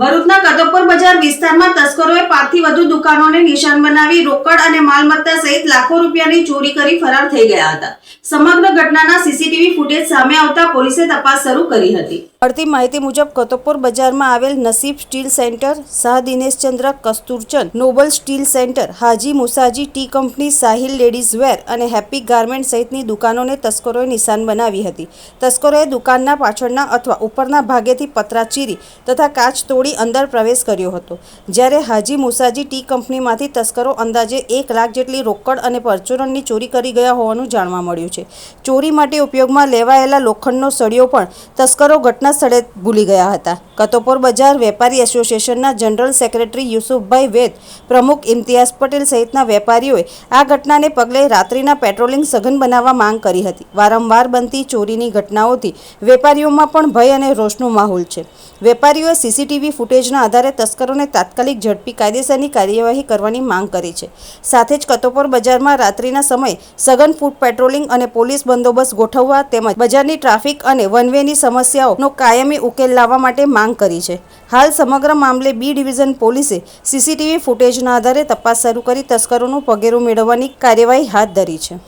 ભરૂચના કતોપર બજાર વિસ્તારમાં તસ્કરોએ 5 થી વધુ દુકાનોને નિશાન બનાવી રોકડ અને માલમત્તા સહિત લાખો રૂપિયાની ચોરી કરી ફરાર થઈ ગયા હતા। સમગ્ર ઘટનાના સીસીટીવી ફૂટેજ સામે આવતા પોલીસે તપાસ શરૂ કરી હતી। મળતી માહિતી મુજબ કતોપર બજારમાં આવેલ Nasib steel centre, Shah Dineshchandra Kasturchand noble steel centre, Haji Musaji tea company, Sahil ladies wear અને હેપી ગાર્મેન્ટ સહિતની દુકાનોને તસ્કરોએ નિશાન બનાવી હતી। તસ્કરોએ દુકાનના પાછળના અથવા ઉપરના ભાગેથી પતરા ચીરી તથા કાચ તોડી અંદર પ્રવેશ કર્યો હતો, જ્યારે હાજી મુસાજી ટી કંપનીમાંથી તસ્કરો અંદાજે 1 લાખ જેટલી રોકડ અને પરચુરણની ચોરી કરી ગયા હોવાનું જાણવા મળ્યું છે। ચોરી માટે ઉપયોગમાં લેવાયેલા લોખંડનો સળિયો પણ તસ્કરો ઘટના સ્થળે ભૂલી ગયા હતા। કતોપર બજાર વેપારી એસોસિએશનના જનરલ સેક્રેટરી યુસુફભાઈ વેદ, પ્રમુખ ઇમ્તિયાઝ પટેલ સહિતના વેપારીઓએ આ ઘટનાને પગલે રાત્રિના પેટ્રોલિંગ સઘન બનાવવા માંગ કરી હતી। વારંવાર બનતી ચોરીની ઘટનાઓથી વેપારીઓમાં પણ ભય અને રોષનો માહોલ છે। વેપારીઓએ સીસીટીવી ફૂટેજના આધારે તસ્કરોને તાત્કાલિક ઝડપી કાયદેસરની કાર્યવાહી કરવાની માંગ કરી છે। સાથે જ કતોપર બજારમાં રાત્રિના સમયે સઘન ફૂટ પેટ્રોલિંગ અને પોલીસ બંદોબસ્ત ગોઠવવા તેમજ બજારની ટ્રાફિક અને વનવેની સમસ્યાઓનો કાયમી ઉકેલ લાવવા માટે માંગ કરી છે। હાલ સમગ્ર મામલે બી ડિવિઝન પોલીસે સીસીટીવી ફૂટેજના આધારે તપાસ શરૂ કરી તસ્કરોનું પગેરું મેળવવાની કાર્યવાહી હાથ ધરી છે।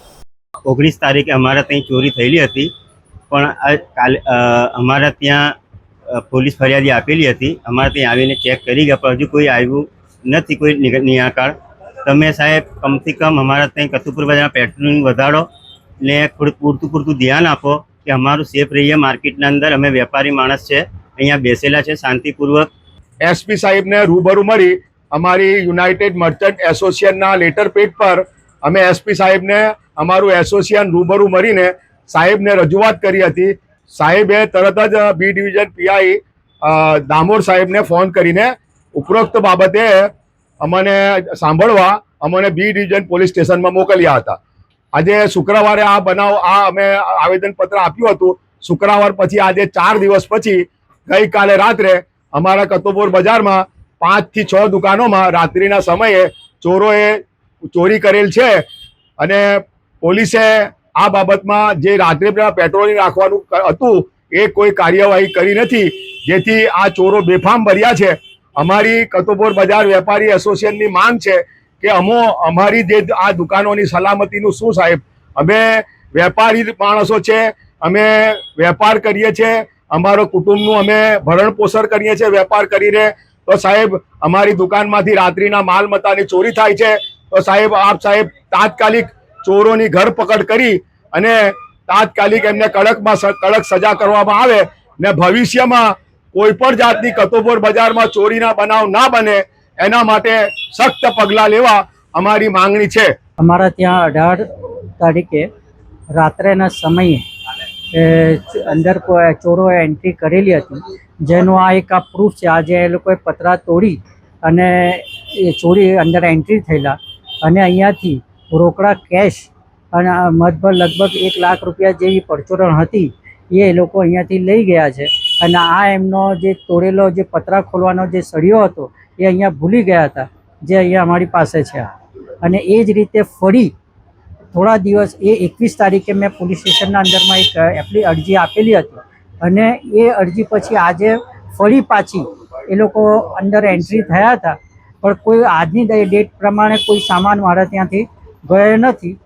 19 તારીખે અમારા ત્યાં ચોરી થયેલી હતી, પણ કાલે અમારા ત્યાં પોલીસ ફરિયાદી આપેલી હતી। અમારા ત્યાં આવીને ચેક કરી ગયા, પણ હજુ કોઈ આવ્યું નથી, કોઈ નિરાકરણ। તમે સાહેબ કમથી કમ અમારા ત્યાં કતોપર બજારમાં પેટ્રોલિંગ વધારો ને પૂરતું ધ્યાન આપો કે અમારું સેફ રહીએ। માર્કેટના અંદર અમે વેપારી માણસ છે, અહીંયા બેસેલા છે શાંતિપૂર્વક। એસપી સાહેબને રૂબરૂ મળી અમારી યુનાઇટેડ મર્ચન્ટ એસોસિએશનના લેટર પેડ પર અમે એસપી સાહેબને અમારું એસોસિએશન રૂબરૂ મળીને સાહેબને રજૂઆત કરી હતી। સાહેબે તરત જ બી ડિવિઝન પીઆઈ દામોર સાહેબને ફોન કરીને ઉપરોક્ત બાબતે અમને સાંભળવા અમને બી ડિવિઝન પોલીસ સ્ટેશનમાં મોકલ્યા હતા। આજે શુક્રવારે આ બનાવ અમે આવેદનપત્ર આપ્યું હતું। શુક્રવાર પછી આજે 4 દિવસ પછી ગઈકાલે રાત્રે અમારા કતોપર બજારમાં 5 થી 6 દુકાનોમાં રાત્રિના સમયે ચોરોએ ચોરી કરેલ છે અને પોલીસે આ બાબતમાં જે રાત્રે પેટ્રોલિંગ રાખવાનું હતું એ કોઈ કાર્યવાહી કરી નથી, જેથી આ ચોરો બેફામ ભર્યા છે। અમારી કતોપર બજાર વેપારી એસોસિએશનની માંગ છે કે અમારી જે આ દુકાનોની સલામતીનું શું સાહેબ? અમે વેપારી માણસો છે, અમે વેપાર કરીએ છીએ, અમારો કુટુંબનું અમે ભરણ પોષણ કરીએ છીએ વેપાર કરીને। તો સાહેબ અમારી દુકાનમાંથી રાત્રિના માલ મત્તાની ચોરી થાય છે, તો સાહેબ આપ સાહેબ તાત્કાલિક ચોરોની ધરપકડ કરી અને તાત્કાલિક એમને કડક સજા કરવામાં આવે ને ભવિષ્યમાં કોઈ પણ જાતની કતોપર બજારમાં ચોરીના બનાવ ના બને એના માટે સખ્ત પગલાં લેવા અમારી માંગણી છે। અમારા ત્યાં 18 તારીખે રાત્રેના સમયે અંદર કોઈ ચોરોએ એન્ટ્રી કરેલી હતી, જેનો આ એક પ્રૂફ છે। આજે એ લોકોએ પતરા તોડી અને એ ચોરી અંદર એન્ટ્રી થયેલા અને અહીંયાથી રોકડા કેશ અને લગભગ 1 લાખ રૂપિયા જેવી પરચુરણ હતી એ લોકો અહીંયાથી લઈ ગયા છે। અને આ એમનો જે તોડેલો જે પતરા ખોલવાનો જે સળિયો હતો એ અહીંયા ભૂલી ગયા હતા, જે અહીંયા અમારી પાસે છે। અને એ જ રીતે ફરી થોડા દિવસ એ 21 તારીખે મેં પોલીસ સ્ટેશનના અંદરમાં એક અરજી આપેલી હતી અને એ અરજી પછી આજે ફરી પાછી એ લોકો અંદર એન્ટ્રી થયા હતા, પણ કોઈ આજની ડેટ પ્રમાણે કોઈ સામાન મારા ત્યાંથી ગયો નથી।